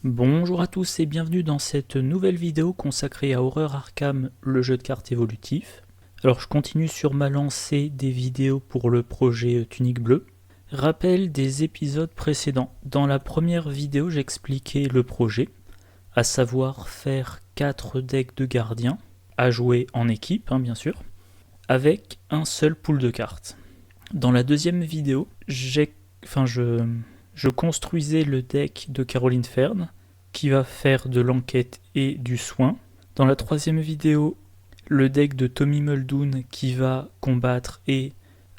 Bonjour à tous et bienvenue dans cette nouvelle vidéo consacrée à Horror Arkham, le jeu de cartes évolutif. Alors je continue sur ma lancée des vidéos pour le projet Tunique Bleue. Rappel des épisodes précédents. Dans la première vidéo j'expliquais le projet, à savoir faire 4 decks de gardiens, à jouer en équipe bien sûr, avec un seul pool de cartes. Dans la deuxième vidéo, je construisais le deck de Caroline Fern, qui va faire de l'enquête et du soin. Dans la troisième vidéo, le deck de Tommy Muldoon qui va combattre et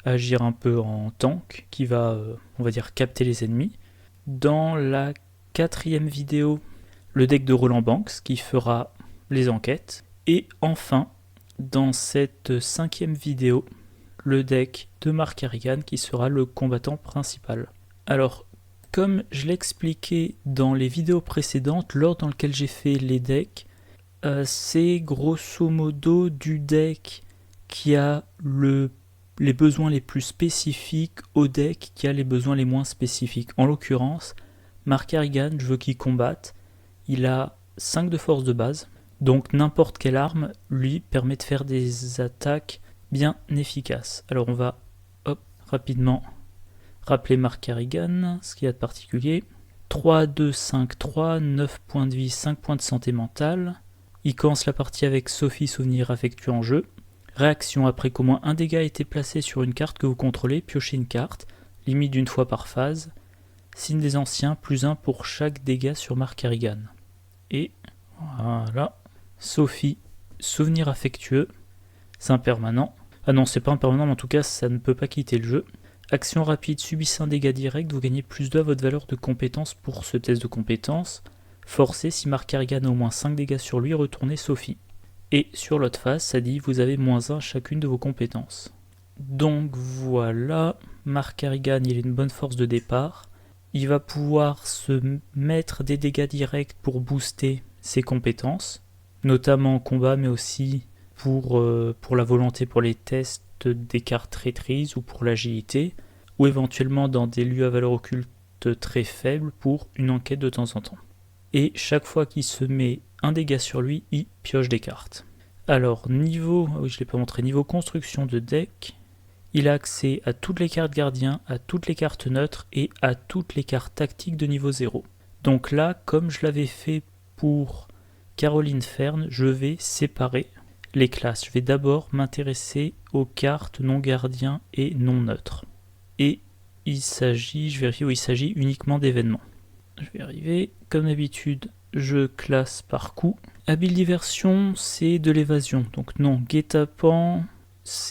agir un peu en tank, qui va, on va dire, capter les ennemis. Dans la quatrième vidéo, le deck de Roland Banks qui fera les enquêtes. Et enfin, dans cette cinquième vidéo, le deck de Mark Harrigan qui sera le combattant principal. Alors, comme je l'expliquais dans les vidéos précédentes, l'ordre dans lequel j'ai fait les decks, c'est grosso modo du deck qui a les besoins les plus spécifiques au deck qui a les besoins les moins spécifiques. En l'occurrence, Mark Harrigan, je veux qu'il combatte, il a 5 de force de base, donc n'importe quelle arme lui permet de faire des attaques bien efficaces. Alors on va rapidement rappeler Mark Harrigan, ce qu'il y a de particulier. 3, 2, 5, 3, 9 points de vie, 5 points de santé mentale. Il commence la partie avec Sophie, souvenir affectueux en jeu. Réaction, après qu'au moins un dégât a été placé sur une carte que vous contrôlez, piochez une carte, limite d'une fois par phase. Signe des anciens, +1 pour chaque dégât sur Mark Harrigan. Et voilà. Sophie, souvenir affectueux, c'est un permanent. Ah non, c'est pas un permanent, mais en tout cas, ça ne peut pas quitter le jeu. Action rapide, subissez un dégât direct, vous gagnez +2 à votre valeur de compétence pour ce test de compétence. Forcé, si Mark Harrigan a au moins 5 dégâts sur lui, retournez Sophie. Et sur l'autre face, ça dit vous avez -1 à chacune de vos compétences. Donc voilà, Mark Harrigan, il a une bonne force de départ. Il va pouvoir se mettre des dégâts directs pour booster ses compétences, notamment en combat, mais aussi pour la volonté, pour les tests des cartes traîtrises ou pour l'agilité, ou éventuellement dans des lieux à valeur occulte très faible pour une enquête de temps en temps. Et chaque fois qu'il se met un dégât sur lui, il pioche des cartes. Alors niveau, oui je l'ai pas montré, niveau construction de deck, il a accès à toutes les cartes gardiens, à toutes les cartes neutres et à toutes les cartes tactiques de niveau 0. Donc là, comme je l'avais fait pour Caroline Fern, je vais séparer les classes. Je vais d'abord m'intéresser aux cartes non gardiens et non neutres. Et il s'agit, je vérifie, oui, il s'agit uniquement d'événements. Je vais arriver, comme d'habitude, je classe par coup. Habile diversion, c'est de l'évasion, donc non. Guet-apens,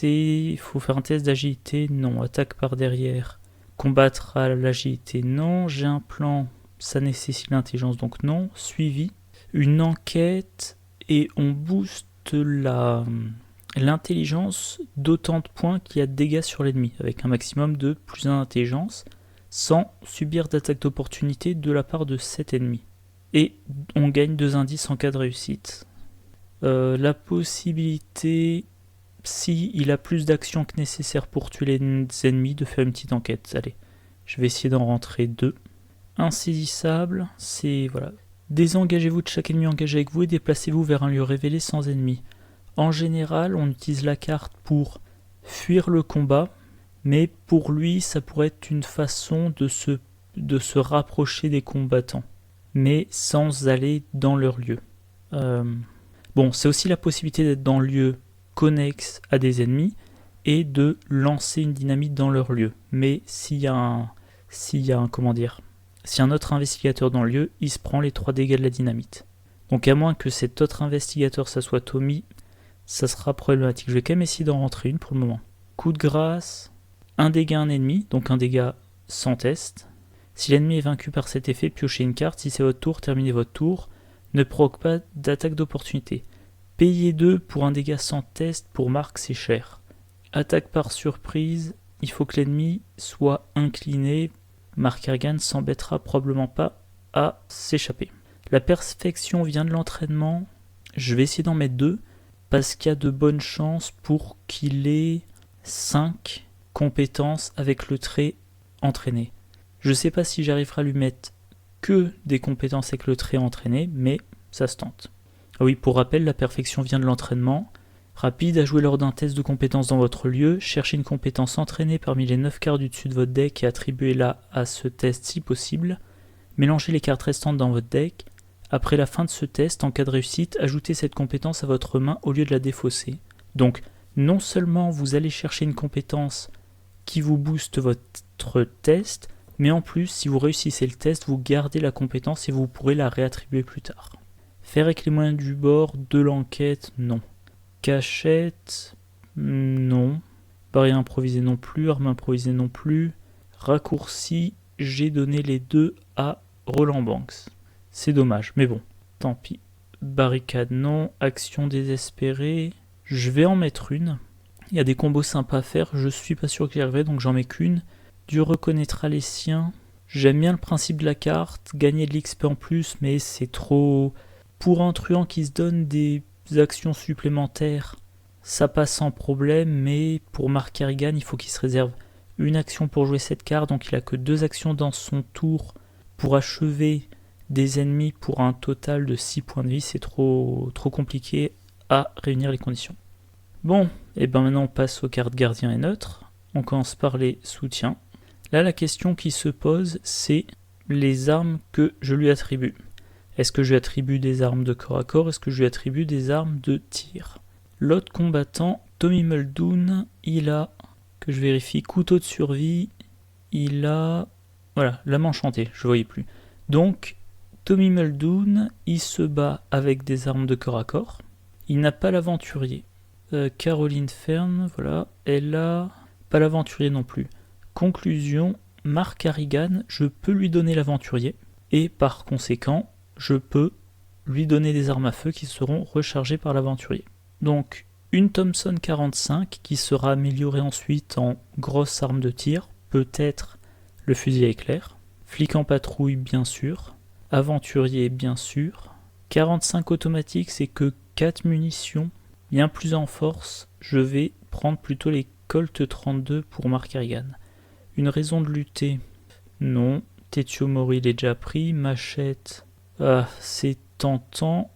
il faut faire un test d'agilité, non. Attaque par derrière, combattre à l'agilité, non. J'ai un plan, ça nécessite l'intelligence, donc non. Suivi, une enquête, et on booste l'intelligence d'autant de points qu'il y a de dégâts sur l'ennemi, avec un maximum de +1 d'intelligence, sans subir d'attaque d'opportunité de la part de cet ennemi. Et on gagne 2 indices en cas de réussite. La possibilité, si il a plus d'actions que nécessaire pour tuer les ennemis, de faire une petite enquête. Allez, je vais essayer d'en rentrer 2. Insaisissable, c'est voilà. Désengagez-vous de chaque ennemi engagé avec vous et déplacez-vous vers un lieu révélé sans ennemi. En général, on utilise la carte pour fuir le combat, mais pour lui, ça pourrait être une façon de se rapprocher des combattants, mais sans aller dans leur lieu. Bon, c'est aussi la possibilité d'être dans le lieu connexe à des ennemis et de lancer une dynamite dans leur lieu. Mais s'il y a un autre investigateur dans le lieu, il se prend les 3 dégâts de la dynamite. Donc à moins que cet autre investigateur, ça soit Tommy, ça sera problématique. Je vais quand même essayer d'en rentrer une pour le moment. Coup de grâce, un dégât à un ennemi, donc un dégât sans test. Si l'ennemi est vaincu par cet effet, piochez une carte. Si c'est votre tour, terminez votre tour. Ne provoque pas d'attaque d'opportunité. Payez 2 pour un dégât sans test, pour Mark c'est cher. Attaque par surprise, il faut que l'ennemi soit incliné. Mark Harrigan s'embêtera probablement pas à s'échapper. La perfection vient de l'entraînement. Je vais essayer d'en mettre 2 parce qu'il y a de bonnes chances pour qu'il ait 5 compétences avec le trait entraîné. Je sais pas si j'arriverai à lui mettre que des compétences avec le trait entraîné, mais ça se tente. Ah oui, pour rappel, la perfection vient de l'entraînement. Rapide à jouer lors d'un test de compétences dans votre lieu, cherchez une compétence entraînée parmi les 9 cartes du dessus de votre deck et attribuez-la à ce test si possible. Mélangez les cartes restantes dans votre deck. Après la fin de ce test, en cas de réussite, ajoutez cette compétence à votre main au lieu de la défausser. Donc, non seulement vous allez chercher une compétence qui vous booste votre test, mais en plus, si vous réussissez le test, vous gardez la compétence et vous pourrez la réattribuer plus tard. Faire avec les moyens du bord, de l'enquête, non. Cachette, non. Barrière improvisée non plus, arme improvisée non plus. Raccourci, j'ai donné les deux à Roland Banks. C'est dommage, mais bon, tant pis. Barricade non, action désespérée. Je vais en mettre une. Il y a des combos sympas à faire, je suis pas sûr que j'y arriverai, donc j'en mets qu'une. Dieu reconnaîtra les siens. J'aime bien le principe de la carte, gagner de l'XP en plus, mais c'est trop... Pour un truand qui se donne des actions supplémentaires, ça passe sans problème, mais pour Mark Carrigan, il faut qu'il se réserve une action pour jouer cette carte, donc il a que 2 actions dans son tour pour achever des ennemis pour un total de 6 points de vie, c'est trop compliqué à réunir les conditions. Bon, et ben maintenant on passe aux cartes gardien et neutre, on commence par les soutiens. Là la question qui se pose, c'est les armes que je lui attribue. Est-ce que je lui attribue des armes de corps à corps? Est-ce que je lui attribue des armes de tir? L'autre combattant, Tommy Muldoon, il a, que je vérifie, couteau de survie, il a... Voilà, lame enchantée, je ne voyais plus. Donc, Tommy Muldoon, il se bat avec des armes de corps à corps. Il n'a pas l'aventurier. Caroline Fern, voilà, elle a pas l'aventurier non plus. Conclusion, Mark Carrigan, je peux lui donner l'aventurier, et par conséquent, je peux lui donner des armes à feu qui seront rechargées par l'aventurier. Donc, une Thompson 45 qui sera améliorée ensuite en grosse arme de tir, peut-être le fusil à éclair, flic en patrouille bien sûr, aventurier bien sûr, 45 automatique c'est que 4 munitions, bien plus en force, je vais prendre plutôt les Colt 32 pour Mark Carrigan. Une raison de lutter, non, Tetsuo Mori il est déjà pris, machette, c'est tentant,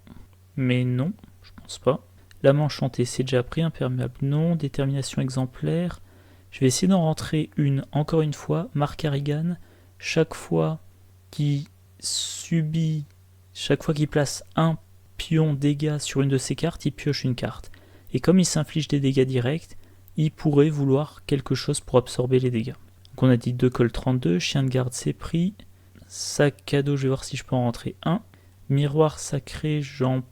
mais non, je pense pas. Lame enchantée, c'est déjà pris, imperméable, non. Détermination exemplaire. Je vais essayer d'en rentrer une, encore une fois. Mark Carrigan, chaque fois qu'il place un pion dégâts sur une de ses cartes, il pioche une carte. Et comme il s'inflige des dégâts directs, il pourrait vouloir quelque chose pour absorber les dégâts. Donc on a dit 2 Colt 32, chien de garde c'est pris. Sac à dos, je vais voir si je peux en rentrer un. Miroir sacré, j'en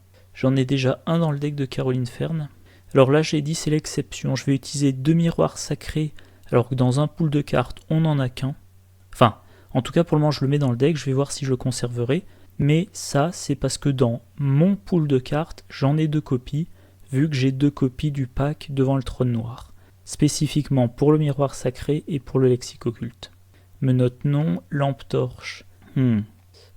ai déjà un dans le deck de Caroline Fern. Alors là, j'ai dit c'est l'exception. Je vais utiliser 2 miroirs sacrés, alors que dans un pool de cartes, on n'en a qu'un. Enfin, en tout cas, pour le moment, je le mets dans le deck. Je vais voir si je le conserverai. Mais ça, c'est parce que dans mon pool de cartes, j'en ai 2 copies, vu que j'ai 2 copies du pack devant le trône noir. Spécifiquement pour le miroir sacré et pour le lexique occulte. Menottes non, lampe torche.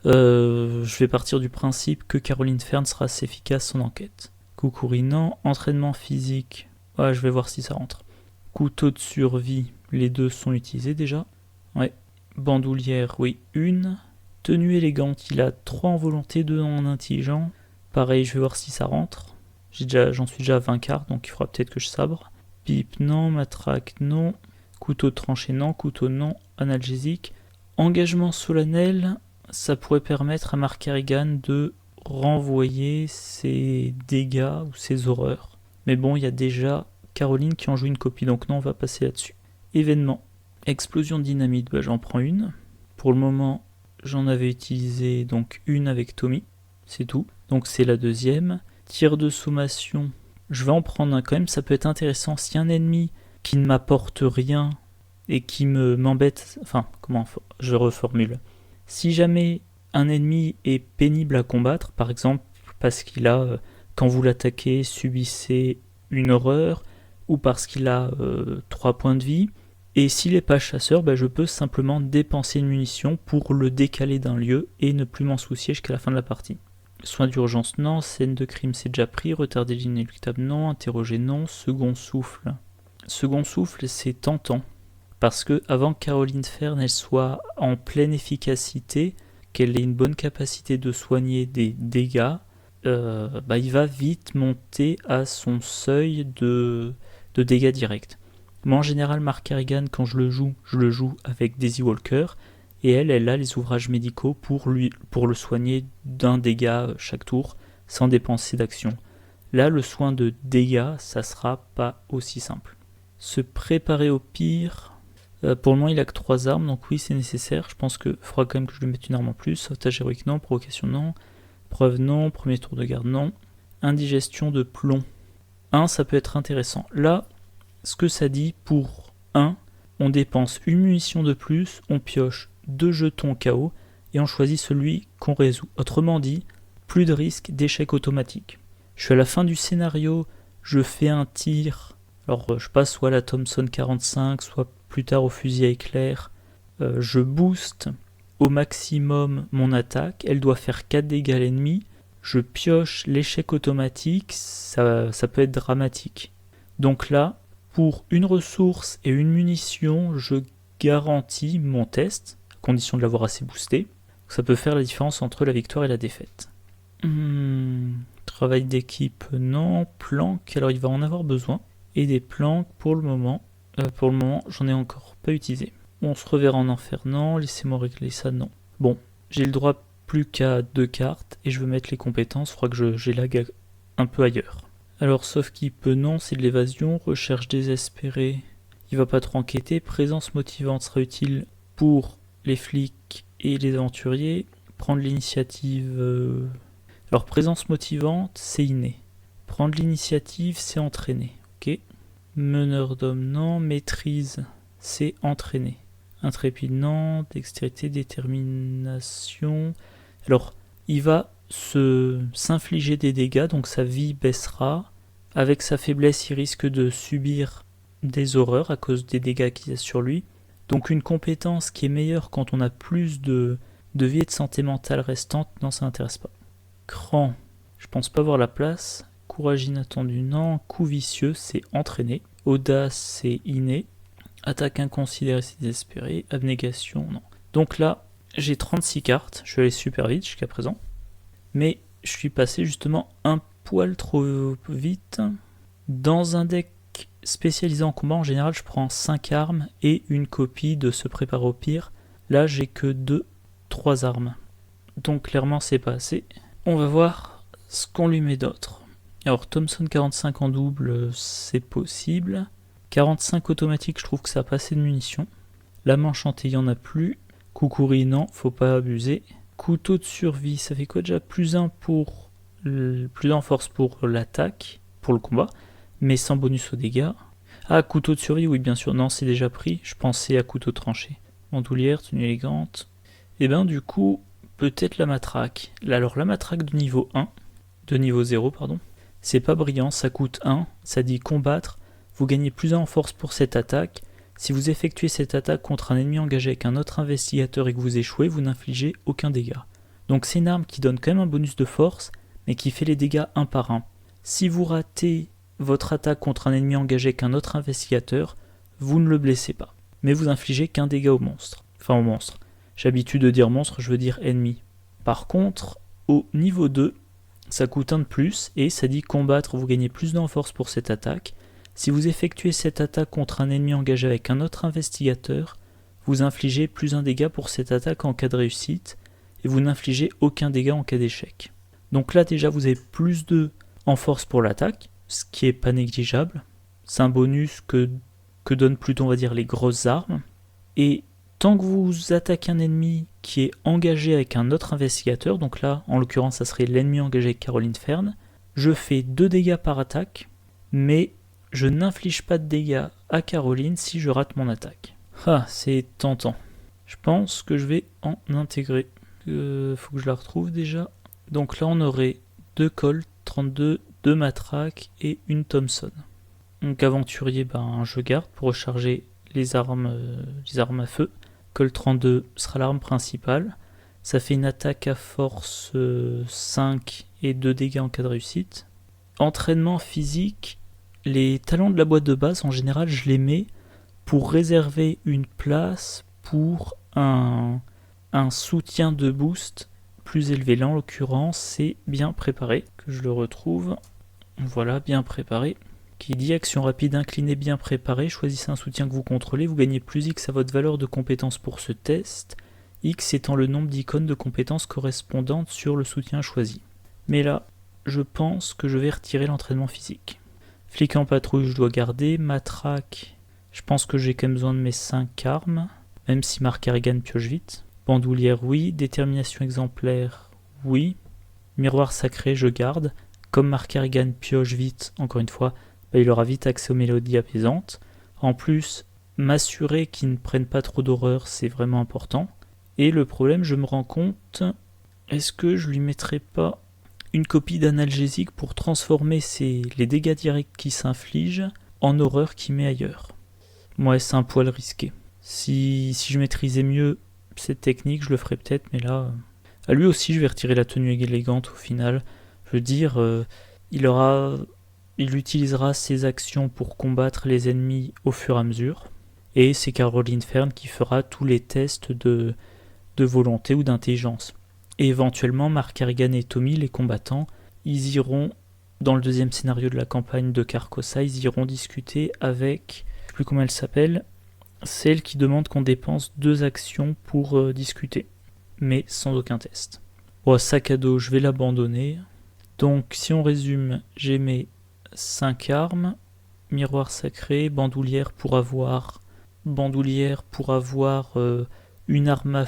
Je vais partir du principe que Caroline Fern sera assez efficace en enquête. Coucourinant, entraînement physique, je vais voir si ça rentre. Couteau de survie, les 2 sont utilisés déjà. Ouais. Bandoulière, oui, 1. Tenue élégante, il a 3 en volonté, 2 en intelligent. Pareil, je vais voir si ça rentre. J'en suis déjà à 20 cartes, donc il faudra peut-être que je sabre. Pipe, non. Matraque, non. Couteau de tranchée, non. Couteau, non. Analgésique. Engagement solennel, ça pourrait permettre à Mark Carrigan de renvoyer ses dégâts ou ses horreurs. Mais bon, il y a déjà Caroline qui en joue une copie, donc non, on va passer là-dessus. Événement. Explosion de dynamite, j'en prends une. Pour le moment, j'en avais utilisé donc une avec Tommy, c'est tout. Donc c'est la deuxième. Tir de sommation, je vais en prendre un quand même, ça peut être intéressant. Si un ennemi qui ne m'apporte rien et qui m'embête, enfin, comment je reformule. Si jamais un ennemi est pénible à combattre, par exemple parce qu'il a, quand vous l'attaquez, subissez une horreur, ou parce qu'il a 3 points de vie, et s'il n'est pas chasseur, je peux simplement dépenser une munition pour le décaler d'un lieu et ne plus m'en soucier jusqu'à la fin de la partie. Soins d'urgence non, scène de crime c'est déjà pris, retardé inéluctable non, interroger non, second souffle. Second souffle c'est tentant, parce que avant que Caroline Fern elle soit en pleine efficacité, qu'elle ait une bonne capacité de soigner des dégâts, il va vite monter à son seuil de dégâts directs. Moi en général, Mark Carrigan, quand je le joue avec Daisy Walker, et elle a les ouvrages médicaux pour le soigner d'un dégât chaque tour, sans dépenser d'action. Là, le soin de dégâts, ça sera pas aussi simple. Se préparer au pire, pour le moment il a que 3 armes, donc oui c'est nécessaire, je pense qu'il faudra quand même que je lui mette une arme en plus. Sauvetage héroïque non, provocation non, preuve non, premier tour de garde non, indigestion de plomb 1, ça peut être intéressant. Là, ce que ça dit, pour 1, on dépense une munition de plus, on pioche 2 jetons KO et on choisit celui qu'on résout. Autrement dit, plus de risque d'échec automatique. Je suis à la fin du scénario, je fais un tir, alors je passe soit à la Thompson 45, soit plus tard au fusil à éclair, je booste au maximum mon attaque, elle doit faire 4 dégâts à l'ennemi, je pioche l'échec automatique, ça peut être dramatique. Donc là, pour une ressource et une munition, je garantis mon test, à condition de l'avoir assez boosté. Ça peut faire la différence entre la victoire et la défaite. Travail d'équipe, non. Planque, alors il va en avoir besoin. Et des planques, pour le moment, j'en ai encore pas utilisé. On se reverra en enfer, non. Laissez-moi régler ça, non. Bon, j'ai le droit plus qu'à 2 cartes et je veux mettre les compétences. Il faudra que j'élague un peu ailleurs. Alors, sauf qu'il peut, non, c'est de l'évasion. Recherche désespérée, il va pas trop enquêter. Présence motivante sera utile pour les flics et les aventuriers. Prendre l'initiative. Alors, présence motivante, c'est inné. Prendre l'initiative, c'est entraîné. Ok. Meneur d'homme, non. Maîtrise, c'est entraîné. Intrépide, non. Dextérité, détermination. Alors, il va s'infliger des dégâts, donc sa vie baissera. Avec sa faiblesse, il risque de subir des horreurs à cause des dégâts qu'il y a sur lui. Donc une compétence qui est meilleure quand on a plus de vie et de santé mentale restante, non, ça n'intéresse pas. Cran, je pense pas avoir la place. Courage inattendu, non. Coup vicieux, c'est entraîné. Audace, c'est inné. Attaque inconsidérée, c'est désespéré. Abnégation, non. Donc là, j'ai 36 cartes, je suis allé super vite jusqu'à présent. Mais je suis passé justement un poil trop vite. Dans un deck spécialisé en combat, en général, je prends 5 armes et une copie de Se préparer au pire. Là, j'ai que 3 armes. Donc clairement, c'est pas assez. On va voir ce qu'on lui met d'autre. Alors, Thompson 45 en double, c'est possible. 45 automatique, je trouve que ça a pas assez de munitions. Lame enchantée, il n'y en a plus. Kukuri, non, faut pas abuser. Couteau de survie, ça fait quoi déjà? Plus 1 en force pour l'attaque, pour le combat, mais sans bonus aux dégâts. Ah, couteau de survie, oui bien sûr, non c'est déjà pris, je pensais à couteau tranché. Bandoulière, tenue élégante. Et ben du coup, peut-être la matraque. Alors la matraque de niveau 1, de niveau 0 pardon, c'est pas brillant, ça coûte 1, ça dit combattre, vous gagnez plus 1 en force pour cette attaque. Si vous effectuez cette attaque contre un ennemi engagé avec un autre investigateur et que vous échouez, vous n'infligez aucun dégât. Donc c'est une arme qui donne quand même un bonus de force, mais qui fait les dégâts un par un. Si vous ratez votre attaque contre un ennemi engagé avec un autre investigateur, vous ne le blessez pas. Mais vous infligez qu'un dégât au monstre. Enfin au monstre. J'ai l'habitude de dire monstre, je veux dire ennemi. Par contre, au niveau 2, ça coûte 1 de plus, et ça dit combattre, vous gagnez plus d'en force pour cette attaque. Si vous effectuez cette attaque contre un ennemi engagé avec un autre investigateur, vous infligez plus 1 dégât pour cette attaque en cas de réussite, et vous n'infligez aucun dégât en cas d'échec. Donc là déjà vous avez plus 2 en force pour l'attaque, ce qui est pas négligeable. C'est un bonus que donnent plutôt on va dire les grosses armes. Et tant que vous attaquez un ennemi qui est engagé avec un autre investigateur, donc là en l'occurrence ça serait l'ennemi engagé avec Caroline Fern, je fais 2 dégâts par attaque, mais je n'inflige pas de dégâts à Caroline si je rate mon attaque. Ah, c'est tentant. Je pense que je vais en intégrer. Faut que je la retrouve déjà. Donc là, on aurait 2 Colt 32, 2 matraques et une Thompson. Donc aventurier, je garde pour recharger les armes à feu. Colt 32 sera l'arme principale. Ça fait une attaque à force 5 et 2 dégâts en cas de réussite. Entraînement physique. Les talents de la boîte de base, en général, je les mets pour réserver une place pour un un soutien de boost plus élevé. Là en l'occurrence c'est bien préparé, que je le retrouve. Voilà, bien préparé. Qui dit action rapide inclinée bien préparée, choisissez un soutien que vous contrôlez, vous gagnez plus X à votre valeur de compétence pour ce test, X étant le nombre d'icônes de compétences correspondantes sur le soutien choisi. Mais là, je pense que je vais retirer l'entraînement physique. Flic en patrouille, je dois garder. Matraque, je pense que j'ai quand même besoin de mes 5 armes, même si Mark Harrigan pioche vite. Bandoulière, oui. Détermination exemplaire, oui. Miroir sacré, je garde. Comme Mark Harrigan pioche vite, encore une fois, il aura vite accès aux mélodies apaisantes. En plus, m'assurer qu'ils ne prennent pas trop d'horreur, c'est vraiment important. Et le problème, je me rends compte, est-ce que je lui mettrais pas une copie d'analgésique pour transformer les dégâts directs qui s'infligent en horreur qu'il met ailleurs? Ouais, c'est un poil risqué. Si je maîtrisais mieux cette technique, je le ferais peut-être, mais là... À lui aussi, je vais retirer la tenue élégante au final. Je veux dire, il utilisera ses actions pour combattre les ennemis au fur et à mesure. Et c'est Caroline Fern qui fera tous les tests de volonté ou d'intelligence. Et éventuellement, Mark Harrigan et Tommy, les combattants, ils iront, dans le deuxième scénario de la campagne de Carcosa, ils iront discuter avec, je ne sais plus comment elle s'appelle, celle qui demande qu'on dépense 2 actions pour discuter, mais sans aucun test. Bon, sac à dos, je vais l'abandonner. Donc, si on résume, j'ai mes 5 armes, miroir sacré, bandoulière pour avoir une arme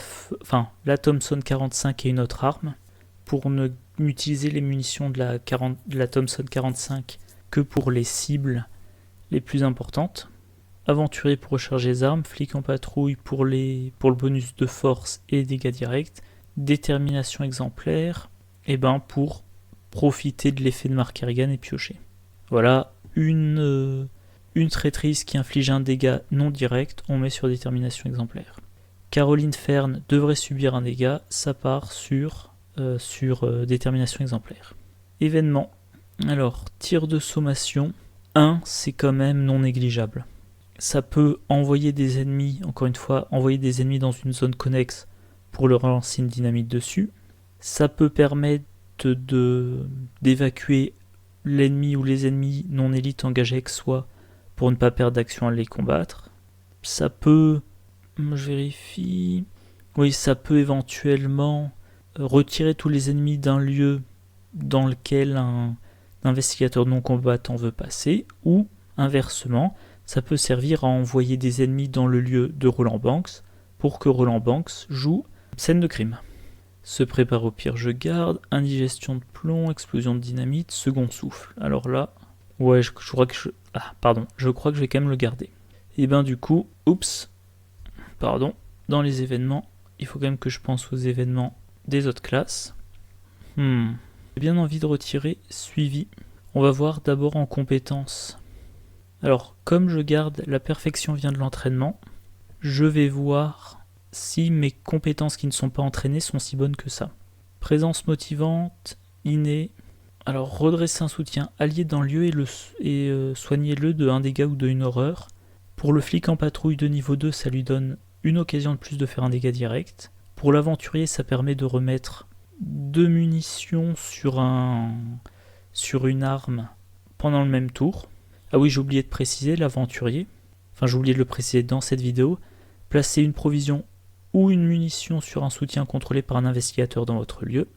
la Thompson 45 et une autre arme, pour ne utiliser les munitions de la Thompson 45 que pour les cibles les plus importantes. Aventurier pour recharger les armes, flic en patrouille pour le bonus de force et dégâts directs, détermination exemplaire, et pour profiter de l'effet de Mark Harrigan et piocher. Voilà, une traîtrise qui inflige un dégât non direct, on met sur détermination exemplaire. Caroline Fern devrait subir un dégât, ça part sur détermination exemplaire. Événement. Alors, tir de sommation. 1, c'est quand même non négligeable. Ça peut envoyer des ennemis, encore une fois, envoyer des ennemis dans une zone connexe pour leur lancer une dynamite dessus. Ça peut permettre d'évacuer l'ennemi ou les ennemis non élites engagés avec soi pour ne pas perdre d'action à les combattre. Ça peut, je vérifie, oui, ça peut éventuellement retirer tous les ennemis d'un lieu dans lequel un investigateur non combattant veut passer, ou inversement, ça peut servir à envoyer des ennemis dans le lieu de Roland Banks pour que Roland Banks joue scène de crime. Se prépare au pire, je garde. Indigestion de plomb, explosion de dynamite, second souffle. Alors là, ouais, je crois que je crois que je vais quand même le garder. Et du coup, dans les événements, il faut quand même que je pense aux événements des autres classes. J'ai bien envie de retirer suivi. On va voir d'abord en compétences. Alors, comme je garde la perfection vient de l'entraînement, je vais voir si mes compétences qui ne sont pas entraînées sont si bonnes que ça. Présence motivante, innée. Alors, redresser un soutien allié dans le lieu et soigner-le de un dégât ou de une horreur. Pour le flic en patrouille de niveau 2, ça lui donne une occasion de plus de faire un dégât direct. Pour l'aventurier, ça permet de remettre 2 munitions sur une arme pendant le même tour. Ah oui, j'ai oublié de préciser, l'aventurier, j'ai oublié de le préciser dans cette vidéo, placez une provision ou une munition sur un soutien contrôlé par un investigateur dans votre lieu.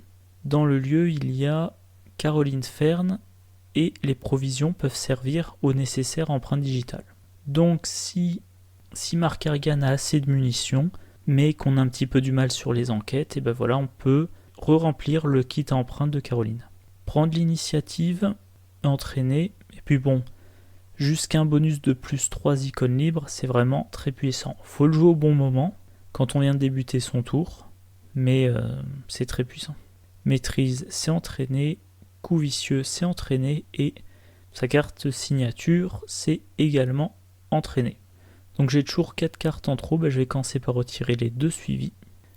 Dans le lieu, il y a Caroline Fern et les provisions peuvent servir au nécessaire empreinte digitale. Donc si Mark Harrigan a assez de munitions, mais qu'on a un petit peu du mal sur les enquêtes, et on peut re-remplir le kit à empreinte de Caroline. Prendre l'initiative, entraîner, et puis jusqu'à un bonus de plus 3 icônes libres, c'est vraiment très puissant. Faut le jouer au bon moment, quand on vient de débuter son tour, mais c'est très puissant. Maîtrise, c'est entraîner, coup vicieux, c'est entraîner, et sa carte signature, c'est également entraîner. Donc j'ai toujours 4 cartes en trop, je vais commencer par retirer les 2 suivis.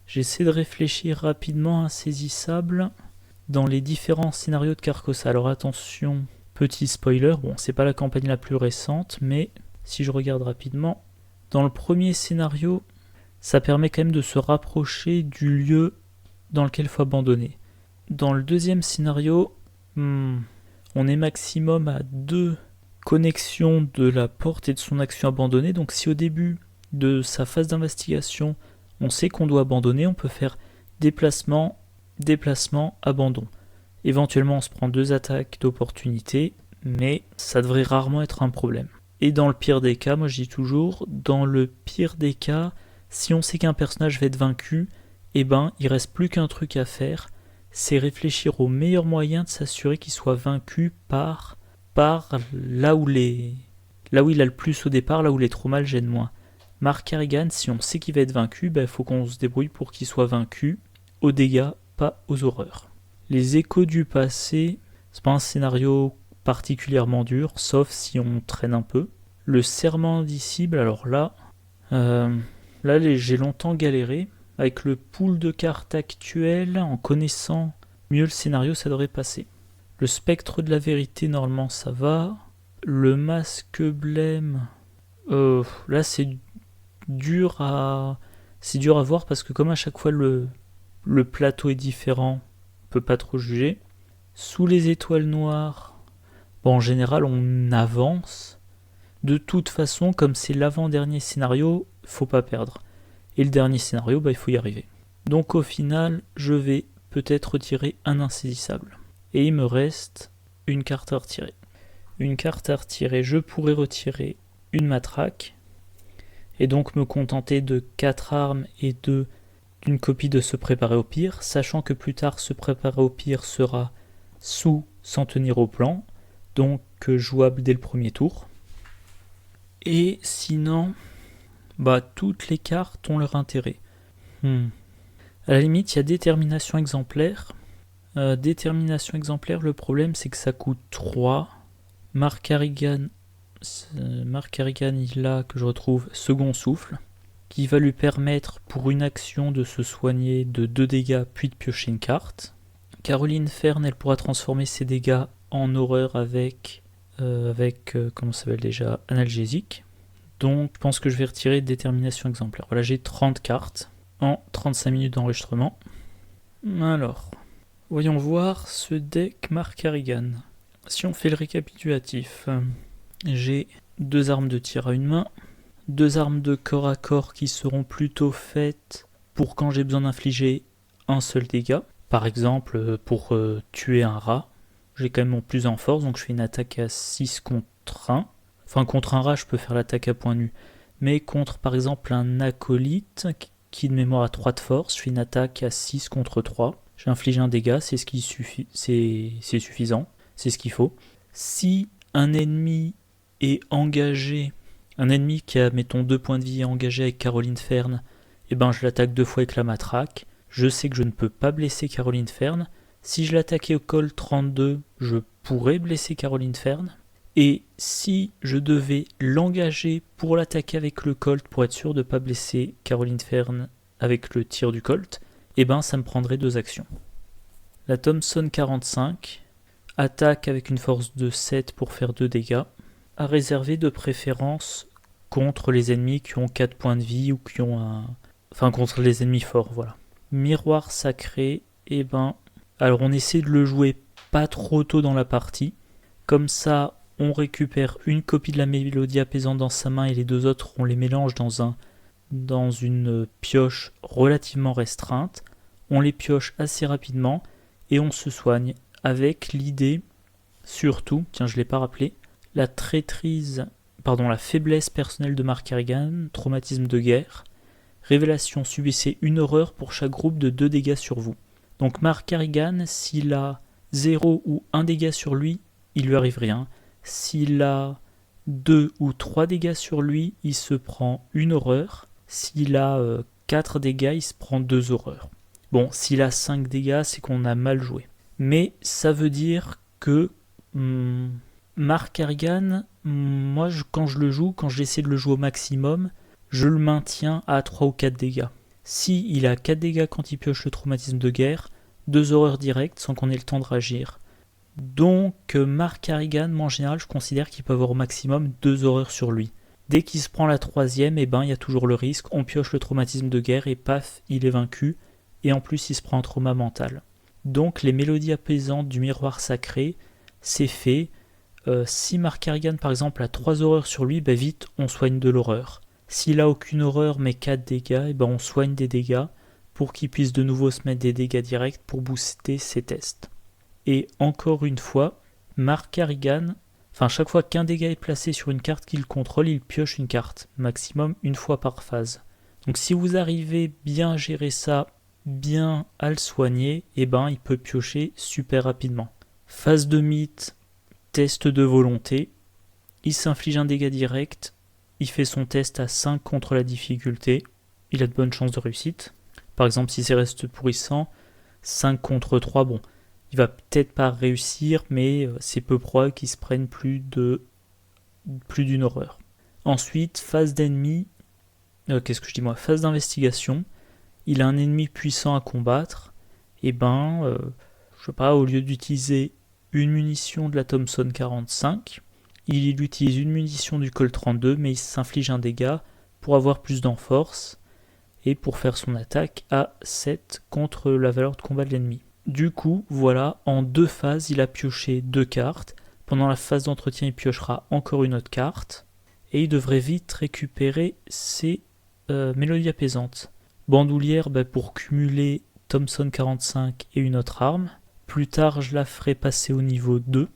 J'essaie de réfléchir rapidement à insaisissable dans les différents scénarios de Carcosa. Alors attention, petit spoiler, c'est pas la campagne la plus récente, mais si je regarde rapidement, dans le premier scénario, ça permet quand même de se rapprocher du lieu dans lequel il faut abandonner. Dans le deuxième scénario, on est maximum à 2 connexions de la porte et de son action abandonnée. Donc si au début de sa phase d'investigation, on sait qu'on doit abandonner, on peut faire déplacement, déplacement, abandon. Éventuellement, on se prend 2 attaques d'opportunité, mais ça devrait rarement être un problème. Et dans le pire des cas, moi je dis toujours, dans le pire des cas, si on sait qu'un personnage va être vaincu, il reste plus qu'un truc à faire, c'est réfléchir au meilleur moyen de s'assurer qu'il soit vaincu par là où il a le plus au départ, là où les traumas le gênent moins. Mark Carrigan, si on sait qu'il va être vaincu, il faut qu'on se débrouille pour qu'il soit vaincu aux dégâts, pas aux horreurs. Les échos du passé, c'est pas un scénario particulièrement dur, sauf si on traîne un peu. Le serment indicible, alors là j'ai longtemps galéré. Avec le pool de cartes actuel, en connaissant mieux le scénario, ça devrait passer. Le spectre de la vérité, normalement, ça va. Le masque blême, là, c'est dur à voir parce que comme à chaque fois le plateau est différent, on peut pas trop juger. Sous les étoiles noires, en général, on avance. De toute façon, comme c'est l'avant-dernier scénario, faut pas perdre. Et le dernier scénario, il faut y arriver. Donc au final, je vais peut-être retirer un insaisissable. Et il me reste une carte à retirer. Une carte à retirer, je pourrais retirer une matraque, et donc me contenter de 4 armes et d'une copie de se préparer au pire, sachant que plus tard, se préparer au pire sera sous s'en tenir au plan, donc jouable dès le premier tour. Et sinon, toutes les cartes ont leur intérêt. À la limite, il y a détermination exemplaire. Détermination exemplaire, le problème c'est que ça coûte 3. Mark Carrigan, il a, que je retrouve, second souffle, qui va lui permettre pour une action de se soigner de 2 dégâts puis de piocher une carte. Caroline Fern, elle pourra transformer ses dégâts en horreur avec comment ça s'appelle déjà, analgésique. Donc je pense que je vais retirer détermination exemplaire. Voilà, j'ai 30 cartes en 35 minutes d'enregistrement. Alors, voyons voir ce deck Mark Carrigan. Si on fait le récapitulatif, j'ai 2 armes de tir à une main, 2 armes de corps à corps qui seront plutôt faites pour quand j'ai besoin d'infliger un seul dégât. Par exemple, pour tuer un rat, j'ai quand même mon plus en force, donc je fais une attaque à 6 contre 1. Enfin, contre un rat, je peux faire l'attaque à point nu. Mais contre, par exemple, un acolyte qui de mémoire a 3 de force, je fais une attaque à 6 contre 3. J'inflige un dégât, c'est ce qui suffit, c'est suffisant, c'est ce qu'il faut. Si un ennemi est engagé, un ennemi qui a, mettons, 2 points de vie est engagé avec Caroline Fern, je l'attaque 2 fois avec la matraque. Je sais que je ne peux pas blesser Caroline Fern. Si je l'attaquais au col 32, je pourrais blesser Caroline Fern. Et si je devais l'engager pour l'attaquer avec le Colt pour être sûr de ne pas blesser Caroline Fern avec le tir du Colt, ça me prendrait 2 actions. La Thompson 45 attaque avec une force de 7 pour faire 2 dégâts, à réserver de préférence contre les ennemis qui ont 4 points de vie ou qui ont contre les ennemis forts, voilà. Miroir sacré, alors on essaie de le jouer pas trop tôt dans la partie, comme ça on récupère une copie de la mélodie apaisante dans sa main et les 2 autres, on les mélange dans une pioche relativement restreinte. On les pioche assez rapidement et on se soigne avec l'idée, surtout, je ne l'ai pas rappelé, la faiblesse personnelle de Mark Carrigan, traumatisme de guerre. Révélation, subissez une horreur pour chaque groupe de 2 dégâts sur vous. Donc Mark Carrigan, s'il a 0 ou 1 dégât sur lui, il lui arrive rien. S'il a 2 ou 3 dégâts sur lui, il se prend une horreur. S'il a 4 dégâts, il se prend 2 horreurs. Bon, s'il a 5 dégâts, c'est qu'on a mal joué. Mais ça veut dire que Mark Carrigan, moi quand je le joue, quand j'essaie de le jouer au maximum, je le maintiens à 3 ou 4 dégâts. Si il a 4 dégâts quand il pioche le traumatisme de guerre, 2 horreurs directes sans qu'on ait le temps de réagir. Donc Mark Carrigan, moi en général, je considère qu'il peut avoir au maximum 2 horreurs sur lui. Dès qu'il se prend la troisième, il y a toujours le risque, on pioche le traumatisme de guerre et paf, il est vaincu, et en plus il se prend un trauma mental. Donc les mélodies apaisantes du miroir sacré, c'est fait. Si Mark Harrigan par exemple a 3 horreurs sur lui, vite on soigne de l'horreur. S'il a aucune horreur mais 4 dégâts, on soigne des dégâts pour qu'il puisse de nouveau se mettre des dégâts directs pour booster ses tests. Et encore une fois, Mark Harrigan, chaque fois qu'un dégât est placé sur une carte qu'il contrôle, il pioche une carte, maximum une fois par phase. Donc si vous arrivez bien à gérer ça, bien à le soigner, il peut piocher super rapidement. Phase de mythe, test de volonté, il s'inflige un dégât direct, il fait son test à 5 contre la difficulté, il a de bonnes chances de réussite. Par exemple, si c'est reste pourrissant, 5 contre 3, il va peut-être pas réussir, mais c'est peu probable qu'il se prenne plus d'une horreur. Ensuite, phase d'ennemi, phase d'investigation, il a un ennemi puissant à combattre, au lieu d'utiliser une munition de la Thompson 45, il utilise une munition du Colt 32, mais il s'inflige un dégât pour avoir plus d'enforce et pour faire son attaque à 7 contre la valeur de combat de l'ennemi. Du coup, voilà, en 2 phases, il a pioché 2 cartes. Pendant la phase d'entretien, il piochera encore une autre carte. Et il devrait vite récupérer ses mélodies apaisantes. Bandoulière pour cumuler Thompson 45 et une autre arme. Plus tard, je la ferai passer au niveau 2.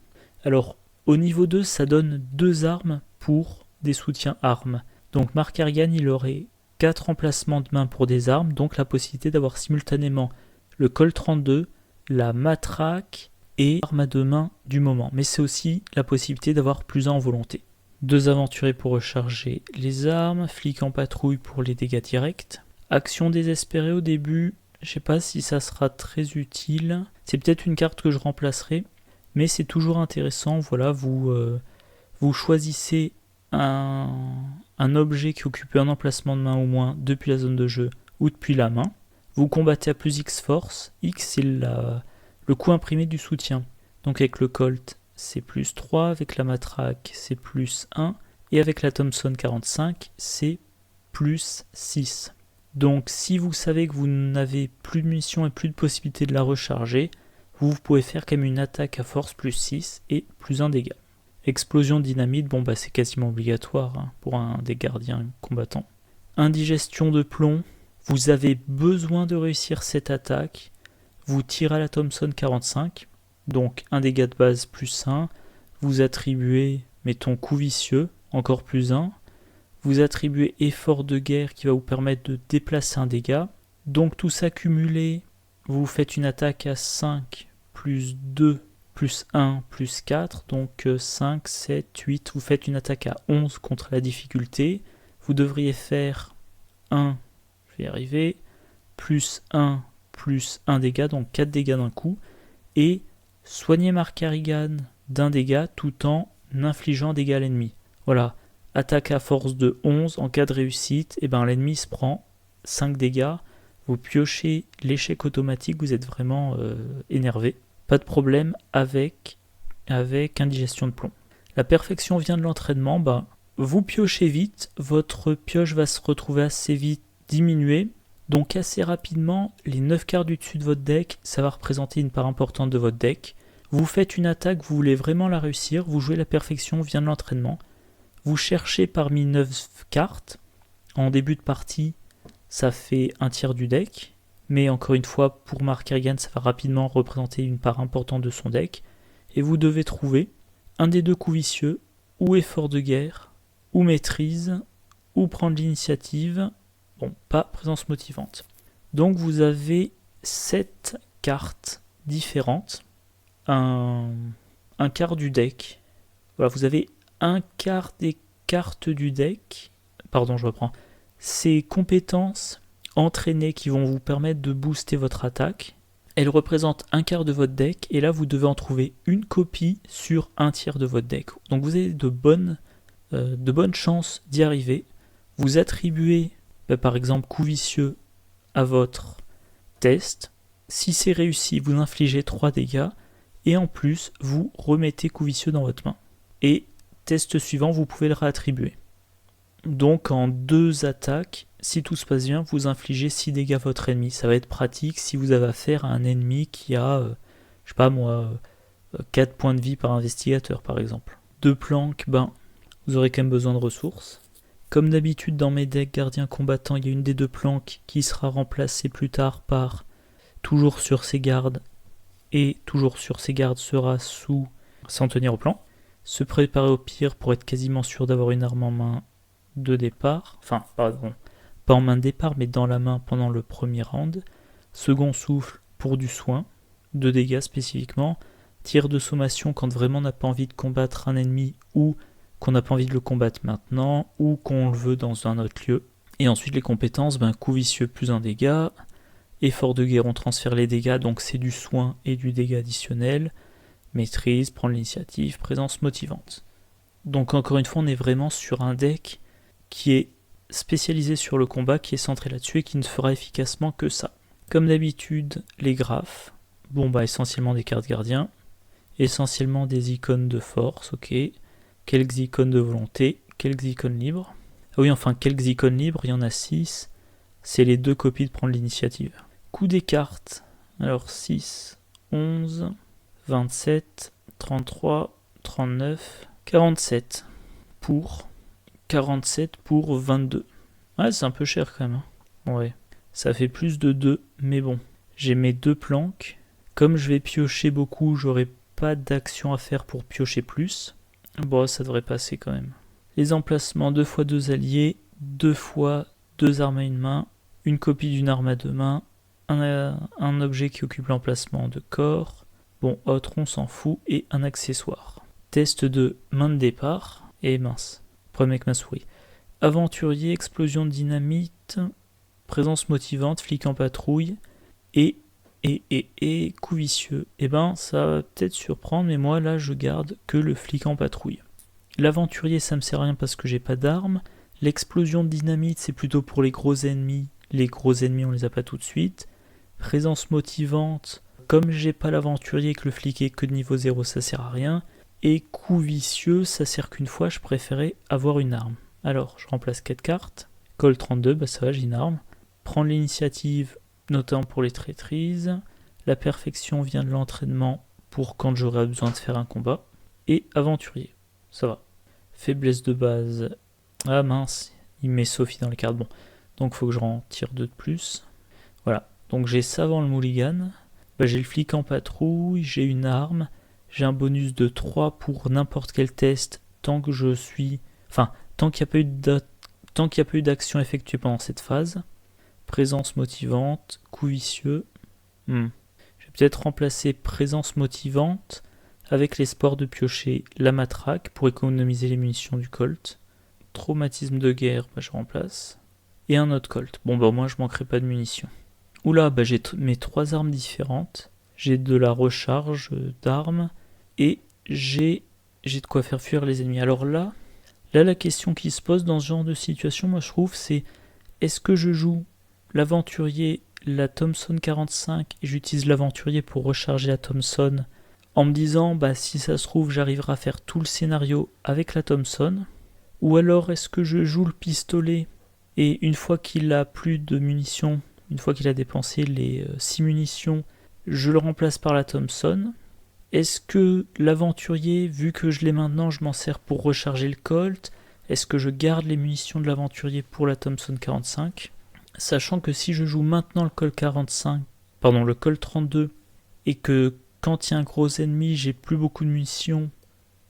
Alors, au niveau 2, ça donne 2 armes pour des soutiens armes. Donc Mark Harrigan, il aurait 4 emplacements de main pour des armes, donc la possibilité d'avoir simultanément le Colt 32, la matraque et l'arme à 2 mains du moment. Mais c'est aussi la possibilité d'avoir plus 1 en volonté. 2 aventuriers pour recharger les armes, flic en patrouille pour les dégâts directs. Action désespérée au début, je sais pas si ça sera très utile. C'est peut-être une carte que je remplacerai, mais c'est toujours intéressant. Voilà, vous choisissez un objet qui occupe un emplacement de main au moins depuis la zone de jeu ou depuis la main. Vous combattez à plus X force. X, c'est le coût imprimé du soutien. Donc avec le Colt, c'est plus 3. Avec la matraque, c'est plus 1. Et avec la Thompson 45, c'est plus 6. Donc si vous savez que vous n'avez plus de munitions et plus de possibilité de la recharger, vous pouvez faire comme une attaque à force plus 6 et plus 1 dégât. Explosion dynamite, c'est quasiment obligatoire pour un des gardiens combattants. Indigestion de plomb, vous avez besoin de réussir cette attaque. Vous tirez à la Thompson 45, donc un dégât de base plus 1. Vous attribuez, mettons, coup vicieux, encore plus 1. Vous attribuez effort de guerre qui va vous permettre de déplacer un dégât. Donc tout ça cumulé, vous faites une attaque à 5 plus 2 plus 1 plus 4, donc 5, 7, 8. Vous faites une attaque à 11 contre la difficulté. Vous devriez faire 1, je vais y arriver, plus 1 dégât, donc 4 dégâts d'un coup. Et soigner Mark Harrigan d'un dégât tout en infligeant un dégât à l'ennemi. Voilà, attaque à force de 11, en cas de réussite, l'ennemi se prend 5 dégâts. Vous piochez l'échec automatique, vous êtes vraiment énervé. Pas de problème avec indigestion de plomb. La perfection vient de l'entraînement. Vous piochez vite, votre pioche va se retrouver assez vite diminuée. Donc assez rapidement, les 9 cartes du dessus de votre deck, ça va représenter une part importante de votre deck. Vous faites une attaque, vous voulez vraiment la réussir, vous jouez la perfection vient de l'entraînement. Vous cherchez parmi 9 cartes. En début de partie, ça fait un tiers du deck. Mais encore une fois, pour Mark Harrigan, ça va rapidement représenter une part importante de son deck. Et vous devez trouver un des 2 coups vicieux, ou effort de guerre, ou maîtrise, ou prendre l'initiative. Pas présence motivante. Donc vous avez 7 cartes différentes. Un quart du deck. Voilà, vous avez un quart des cartes du deck. Pardon, je reprends. Ces compétences entraînées qui vont vous permettre de booster votre attaque. Elles représentent un quart de votre deck et là vous devez en trouver une copie sur un tiers de votre deck. Donc vous avez de bonnes chances d'y arriver. Vous attribuez par exemple coup vicieux à votre test. Si c'est réussi, vous infligez 3 dégâts et en plus vous remettez coup vicieux dans votre main. Et test suivant, vous pouvez le réattribuer. Donc en 2 attaques, si tout se passe bien, vous infligez 6 dégâts à votre ennemi. Ça va être pratique si vous avez affaire à un ennemi qui a, je sais pas moi, 4 points de vie par investigateur par exemple. 2 planques, vous aurez quand même besoin de ressources. Comme d'habitude dans mes decks gardiens combattants, il y a une des 2 planques qui sera remplacée plus tard par toujours sur ses gardes, et toujours sur ses gardes sera sous sans tenir au plan. Se préparer au pire pour être quasiment sûr d'avoir une arme en main de départ, enfin pardon, pas en main de départ mais dans la main pendant le premier round. Second souffle pour du soin, 2 dégâts spécifiquement. Tir de sommation quand vraiment on n'a pas envie de combattre un ennemi ou qu'on n'a pas envie de le combattre maintenant ou qu'on le veut dans un autre lieu. Et ensuite les compétences, coup vicieux plus 1 dégât. Effort de guerre, on transfère les dégâts, donc c'est du soin et du dégât additionnel. Maîtrise, prendre l'initiative, présence motivante. Donc encore une fois, on est vraiment sur un deck qui est spécialisé sur le combat, qui est centré là-dessus et qui ne fera efficacement que ça. Comme d'habitude, les graphes, essentiellement des cartes gardiens, essentiellement des icônes de force, ok, quelques icônes de volonté, quelques icônes libres. Ah oui, enfin, quelques icônes libres, il y en a 6, c'est les 2 copies de prendre l'initiative. Coût des cartes, alors 6, 11, 27, 33, 39, 47 pour 22. Ouais, c'est un peu cher quand même. Ouais, ça fait plus de 2, mais bon. J'ai mes 2 planques. Comme je vais piocher beaucoup, j'aurai pas d'action à faire pour piocher plus. Bon, ça devrait passer quand même. Les emplacements, 2 fois 2 alliés, 2 fois 2 armes à une main, une copie d'une arme à 2 mains, un objet qui occupe l'emplacement de corps, autre on s'en fout, et un accessoire. Test de main de départ, et mince, problème avec ma souris. Aventurier, explosion de dynamite, présence motivante, flic en patrouille, et coup vicieux. Ça va peut-être surprendre, mais moi là je garde que le flic en patrouille. L'aventurier ça me sert à rien parce que j'ai pas d'armes. L'explosion de dynamite c'est plutôt pour les gros ennemis. Les gros ennemis on les a pas tout de suite. Présence motivante, comme j'ai pas l'aventurier et que le flic est que de niveau 0, ça sert à rien. Et coup vicieux, ça sert qu'une fois, je préférais avoir une arme. Alors, je remplace 4 cartes. Col 32, ça va, j'ai une arme. Prendre l'initiative, notamment pour les traîtrises. La perfection vient de l'entraînement pour quand j'aurai besoin de faire un combat. Et aventurier, ça va. Faiblesse de base, ah mince, il met Sophie dans les cartes. Bon, donc il faut que je en tire 2 de plus. Voilà, donc j'ai ça avant le mulligan. J'ai le flic en patrouille, j'ai une arme, j'ai un bonus de 3 pour n'importe quel test tant que je suis... Enfin, tant qu'il n'y a pas eu d'action effectuée pendant cette phase. Présence motivante, coup vicieux. Je vais peut-être remplacer présence motivante avec l'espoir de piocher la matraque pour économiser les munitions du Colt. Traumatisme de guerre, je remplace. Et un autre Colt. Au moins je manquerai pas de munitions. Oula, j'ai mes 3 armes différentes. J'ai de la recharge d'armes et j'ai de quoi faire fuir les ennemis. Alors là, la question qui se pose dans ce genre de situation, moi je trouve, c'est est-ce que je joue l'aventurier, la Thompson 45 et j'utilise l'aventurier pour recharger la Thompson en me disant si ça se trouve j'arriverai à faire tout le scénario avec la Thompson, ou alors est-ce que je joue le pistolet et une fois qu'il a plus de munitions, une fois qu'il a dépensé les 6 munitions, je le remplace par la Thompson. Est-ce que l'aventurier, vu que je l'ai maintenant, je m'en sers pour recharger le Colt? Est-ce que je garde les munitions de l'aventurier pour la Thompson 45? Sachant que si je joue maintenant le Colt 32, et que quand il y a un gros ennemi, j'ai plus beaucoup de munitions,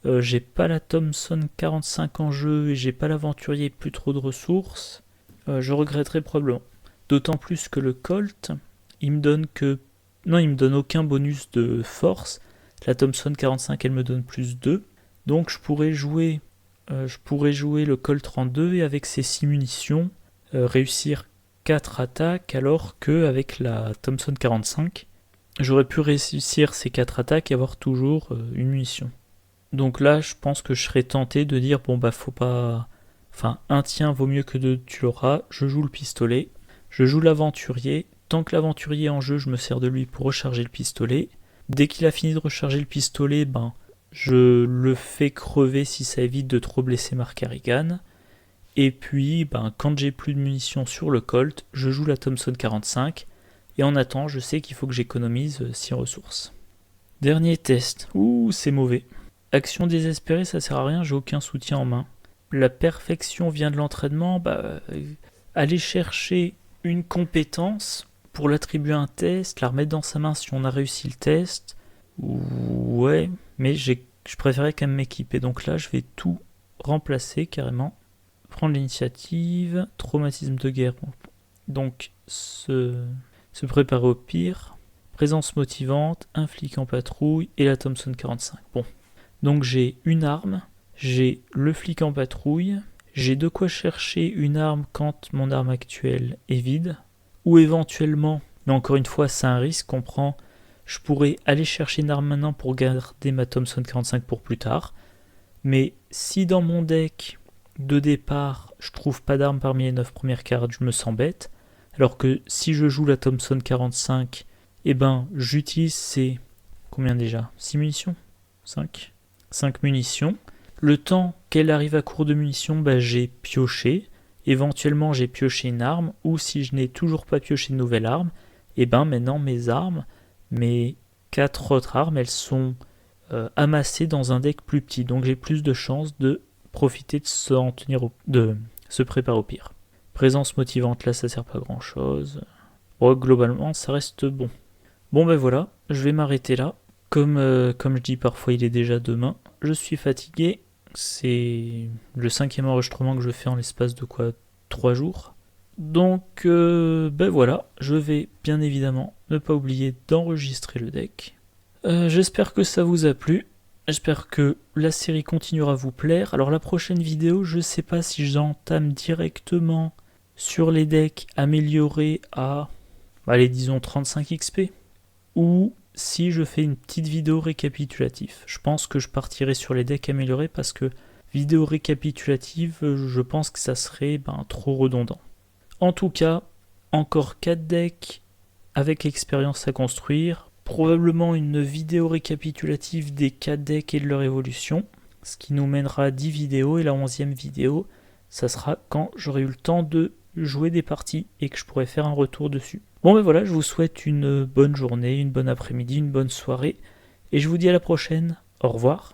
j'ai pas la Thompson 45 en jeu et j'ai pas l'aventurier, plus trop de ressources, je regretterai probablement. D'autant plus que le Colt, il me donne aucun bonus de force. La Thompson 45, elle me donne plus 2. Donc je pourrais jouer le Colt 32 et avec ses 6 munitions, réussir 4 attaques, alors qu'avec la Thompson 45, j'aurais pu réussir ces 4 attaques et avoir toujours une munition. Donc là, je pense que je serais tenté de dire, faut pas... Enfin, un tien vaut mieux que 2, tu l'auras. Je joue le pistolet. Je joue l'aventurier. Tant que l'aventurier est en jeu, je me sers de lui pour recharger le pistolet. Dès qu'il a fini de recharger le pistolet, je le fais crever si ça évite de trop blesser Mark Harrigan. Et puis, quand j'ai plus de munitions sur le Colt, je joue la Thompson 45. Et en attendant, je sais qu'il faut que j'économise 6 ressources. Dernier test. Ouh, c'est mauvais. Action désespérée, ça sert à rien, j'ai aucun soutien en main. La perfection vient de l'entraînement, aller chercher une compétence pour l'attribuer à un test, la remettre dans sa main si on a réussi le test. Ouais, mais je préférais quand même m'équiper. Donc là, je vais tout remplacer carrément. Prendre l'initiative, traumatisme de guerre. Donc, se préparer au pire. Présence motivante, un flic en patrouille et la Thompson 45. Bon, donc j'ai une arme, j'ai le flic en patrouille, j'ai de quoi chercher une arme quand mon arme actuelle est vide, ou éventuellement, mais encore une fois c'est un risque qu'on prend, je pourrais aller chercher une arme maintenant pour garder ma Thompson 45 pour plus tard, mais si dans mon deck de départ je trouve pas d'arme parmi les 9 premières cartes, je me sens bête, alors que si je joue la Thompson 45, j'utilise ces... Combien déjà ? 6 munitions ? 5 munitions. Le temps qu'elle arrive à court de munitions, j'ai pioché. Éventuellement, j'ai pioché une arme. Ou si je n'ai toujours pas pioché de nouvelle arme, maintenant, mes armes, mes 4 autres armes, elles sont amassées dans un deck plus petit. Donc, j'ai plus de chances de profiter de se préparer au pire. Présence motivante, là, ça sert pas à grand-chose. Bon, globalement, ça reste bon. Bon voilà, je vais m'arrêter là. Comme je dis parfois, il est déjà demain. Je suis fatigué. C'est le 5e enregistrement que je fais en l'espace de 3 jours. Donc voilà, je vais bien évidemment ne pas oublier d'enregistrer le deck. J'espère que ça vous a plu. J'espère que la série continuera à vous plaire. Alors la prochaine vidéo, je sais pas si j'entame directement sur les decks améliorés à, disons 35 XP. Ou si je fais une petite vidéo récapitulative. Je pense que je partirai sur les decks améliorés parce que vidéo récapitulative, je pense que ça serait trop redondant. En tout cas, encore 4 decks avec expérience à construire. Probablement une vidéo récapitulative des 4 decks et de leur évolution. Ce qui nous mènera à 10 vidéos. Et la 11e vidéo, ça sera quand j'aurai eu le temps de jouer des parties et que je pourrais faire un retour dessus. Bon voilà, je vous souhaite une bonne journée, une bonne après-midi, une bonne soirée, et je vous dis à la prochaine. Au revoir.